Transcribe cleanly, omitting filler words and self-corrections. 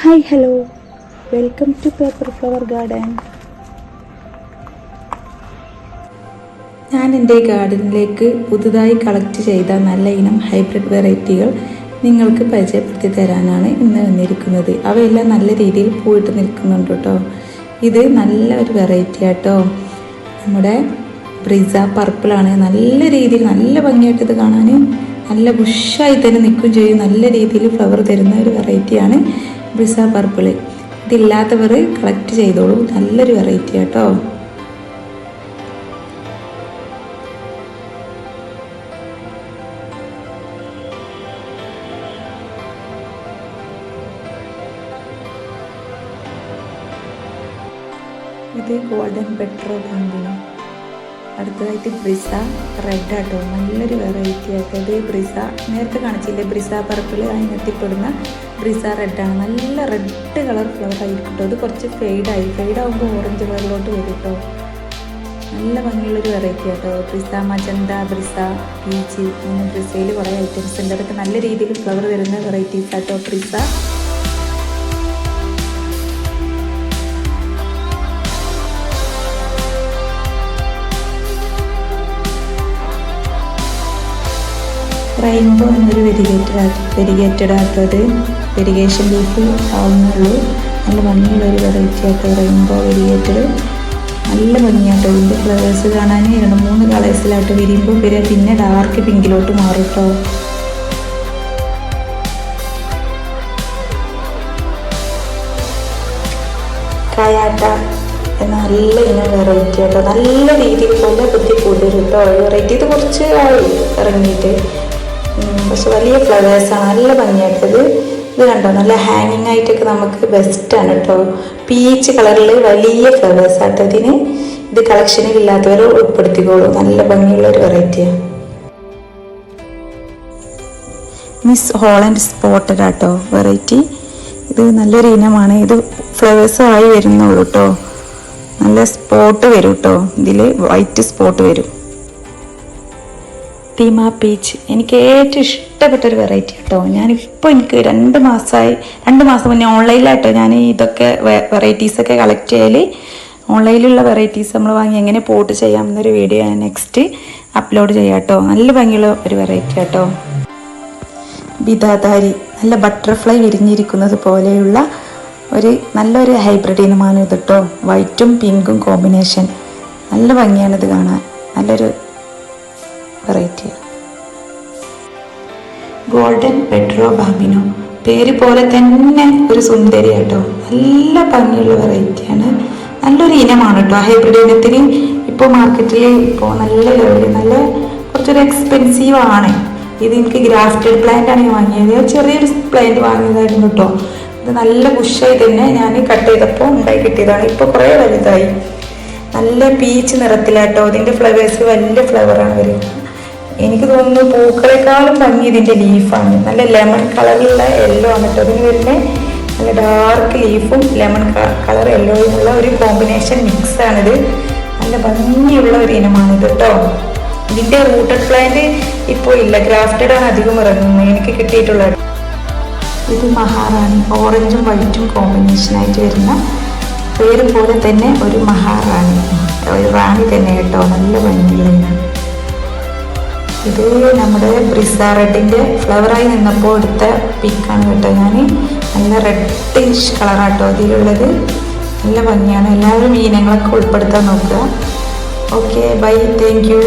Hi hello, welcome to paper flower garden. ഞാൻ എൻ്റെ ഗാർഡനിലേക്ക് പുതുതായി കളക്ട് ചെയ്ത നല്ല ഇനം ഹൈബ്രിഡ് വെറൈറ്റികൾ നിങ്ങൾക്ക് പരിചയപ്പെടുത്തി തരാനാണ് ഇന്ന് വന്നിരിക്കുന്നത്. അവയെല്ലാം നല്ല രീതിയിൽ പൂവിട്ട് നിൽക്കുന്നുണ്ട് കേട്ടോ. ഇത് നല്ല ഒരു വെറൈറ്റി ആട്ടോ. നമ്മുടെ ബ്രിസ പർപ്പിളാണ്. നല്ല രീതിയിൽ നല്ല ഭംഗിയായിട്ട് ഇത് കാണാൻ നല്ല ബുഷായി തന്നെ നിൽക്കുകയും ചെയ്യും. നല്ല രീതിയിൽ ഫ്ലവർ തരുന്ന ഒരു വെറൈറ്റിയാണ് ബ്രിസ പർപ്പിള്. ഇതില്ലാത്തവർ കളക്ട് ചെയ്തോളൂ. നല്ലൊരു വെറൈറ്റി ആട്ടോ. ഇത് ഗോൾഡൻ പെട്രോ ബാമ്പിനോ. അടുത്തതായിട്ട് ബ്രിസ റെഡ് ആട്ടോ. നല്ലൊരു വെറൈറ്റി ആട്ടോ. ഇത് ബ്രിസ നേരത്തെ കാണിച്ചില്ലേ, ബ്രിസ പർപ്പിൾ, അതിനെത്തിപ്പെടുന്ന ബ്രിസ റെഡാണ്. നല്ല റെഡ് കളർ ഫ്ലവർ ആയിരിക്കും കേട്ടോ. ഇത് കുറച്ച് ഫെയ്ഡാകുമ്പോൾ ഓറഞ്ച് കളറിലോട്ട് വരും കേട്ടോ. നല്ല ഭംഗിയുള്ളൊരു വെറൈറ്റി ആട്ടോ. ബ്രിസ മജന്ത, ബ്രിസ പീച്ച്, അങ്ങനെ ബ്രിസയിൽ കുറേ ഐറ്റംസ് ഉണ്ട്. അതൊക്കെ നല്ല രീതിയിൽ ഫ്ലവർ തരുന്ന വെറൈറ്റീസ് ആട്ടോ ബ്രിസ. റെയിൻബോ എന്നൊരു വെരിഗേറ്റഡ് ആട്ടത് വെരിഗേഷൻ ലീഫ് ആവുന്നുള്ളൂ. നല്ല ഭംഗിയുള്ളൊരു വെറൈറ്റി ആട്ടോ റെയിൻബോ വെരിഗേറ്റഡ്. നല്ല ഭംഗിയാട്ടോ. ഇതിൻ്റെ ഫ്ലവേഴ്സ് കാണാൻ 2-3 കളേഴ്സിലായിട്ട് വിരിയുമ്പോൾ പിന്നെ ഡാർക്ക് പിങ്കിലോട്ട് മാറും കേട്ടോ. കായാട്ട എന്ന നല്ല ഇനം വെറൈറ്റി ആട്ടോ. നല്ല രീതിയിൽ പോലെ ബുദ്ധി കൂടുതൽ കേട്ടോ. വെറൈറ്റി ഇത് കുറച്ച് ആയി ഇറങ്ങിയിട്ട്, പക്ഷെ വലിയ ഫ്ലവേഴ്സാണ്. നല്ല ഭംഗിയായിട്ടത്. ഇത് കണ്ടോ, നല്ല ഹാങ്ങിങ് ആയിട്ടൊക്കെ നമുക്ക് ബെസ്റ്റാണ് കേട്ടോ. പീച്ച് കളറിൽ വലിയ ഫ്ലവേഴ്സ് ആട്ടോ ഇതിന്. ഇത് കളക്ഷനിൽ ഇല്ലാത്തവർ ഉൾപ്പെടുത്തിക്കോളൂ. നല്ല ഭംഗിയുള്ള ഒരു വെറൈറ്റിയാണ്. മിസ് ഹോളൻഡ് സ്പോട്ടഡ് ആട്ടോ വെറൈറ്റി. ഇത് നല്ലൊരു ഇനമാണ്. ഇത് ഫ്ലവേഴ്സ് ആയി വരുന്നുള്ളൂ കേട്ടോ. നല്ല സ്പോട്ട് വരും കേട്ടോ. ഇതിൽ വൈറ്റ് സ്പോട്ട് വരും. തീമ പീച്ച് എനിക്ക് ഏറ്റവും ഇഷ്ടപ്പെട്ടൊരു വെറൈറ്റി കേട്ടോ. ഞാനിപ്പോൾ എനിക്ക് 2 മാസം മുന്നേ ഓൺലൈനിലായിട്ടോ ഞാൻ ഇതൊക്കെ വെറൈറ്റീസൊക്കെ കളക്ട് ചെയ്യൽ. ഓൺലൈനിലുള്ള വെറൈറ്റീസ് നമ്മൾ വാങ്ങി എങ്ങനെ പോട്ട് ചെയ്യാമെന്നൊരു വീഡിയോ ഞാൻ നെക്സ്റ്റ് അപ്ലോഡ് ചെയ്യാം കേട്ടോ. നല്ല ഭംഗിയുള്ള ഒരു വെറൈറ്റി കേട്ടോ. ബിദാദാരി, നല്ല ബട്ടർഫ്ലൈ വിരിഞ്ഞിരിക്കുന്നത് പോലെയുള്ള നല്ലൊരു ഹൈബ്രിഡ് ഇനമാണ് ഇത് കേട്ടോ. വൈറ്റും പിങ്കും കോമ്പിനേഷൻ. നല്ല ഭംഗിയാണ് ഇത് കാണാൻ. നല്ലൊരു വെറൈറ്റിയാണ്. ഗോൾഡൻ പെട്രോ ബാമ്പിനോ, പേര് പോലെ തന്നെ ഒരു സുന്ദരി കേട്ടോ. നല്ല ഭംഗിയുള്ള വെറൈറ്റിയാണ്. നല്ലൊരു ഇനമാണ് കേട്ടോ. ഹൈബ്രിഡ് ഇനത്തിന് ഇപ്പോൾ മാർക്കറ്റിൽ ഇപ്പോൾ നല്ല ലെവലിൽ നല്ല കുറച്ചൊരു എക്സ്പെൻസീവ് ആണ്. ഇത് എനിക്ക് ഗ്രാഫ്റ്റഡ് പ്ലാന്റ് ആണ് വാങ്ങിയത്. ചെറിയൊരു പ്ലാന്റ് വാങ്ങിയതായിരുന്നു കേട്ടോ. ഇത് നല്ല ബുഷായി തന്നെ ഞാൻ കട്ട് ചെയ്തപ്പോൾ ഉണ്ടായി കിട്ടിയതാണ്. ഇപ്പോൾ കുറേ വലുതായി. നല്ല പീച്ച് നിറത്തിലാട്ടോ. ഇതിൻ്റെ ഫ്ലവേഴ്സ് വലിയ ഫ്ലവറാണ് വരുന്നത്. എനിക്ക് തോന്നുന്നു പൂക്കളെക്കാളും ഭംഗി ഇതിൻ്റെ ലീഫാണ്. നല്ല ലെമൺ കളറിലുള്ള യെല്ലോ ആണ് കേട്ടോ ഇതിന് വരുന്നത്. നല്ല ഡാർക്ക് ലീഫും ലെമൺ കളർ യെല്ലോയുമുള്ള ഒരു കോമ്പിനേഷൻ മിക്സാണിത്. നല്ല ഭംഗിയുള്ള ഒരു ഇനമാണിത് കേട്ടോ. ഇതിൻ്റെ റൂട്ടഡ് പ്ലാന്റ് ഇപ്പോൾ ഇല്ല, ഗ്രാഫ്റ്റഡ് ആണ് അധികം ഇറങ്ങുന്നത് എനിക്ക് കിട്ടിയിട്ടുള്ളത്. ഇത് മഹാറാണി, ഓറഞ്ചും വൈറ്റും കോമ്പിനേഷനായിട്ട് വരുന്ന, പേര് പോലെ തന്നെ ഒരു മഹാറാണി, ഒരു റാണി തന്നെ കേട്ടോ. നല്ല ഭംഗിയുള്ള. ഇത് നമ്മുടെ ബ്രിസ റെഡിൻ്റെ ഫ്ലവറായി നിന്നപ്പോൾ എടുത്ത പിക്കാണ് കേട്ടോ ഞാൻ. നല്ല റെഡിഷ് കളറാട്ടോ അതിലുള്ളത്. നല്ല ഭംഗിയാണ്. എല്ലാവരും ഈ ഇനങ്ങളൊക്കെ ഉൾപ്പെടുത്താൻ നോക്കുക. Okay, bye, thank U.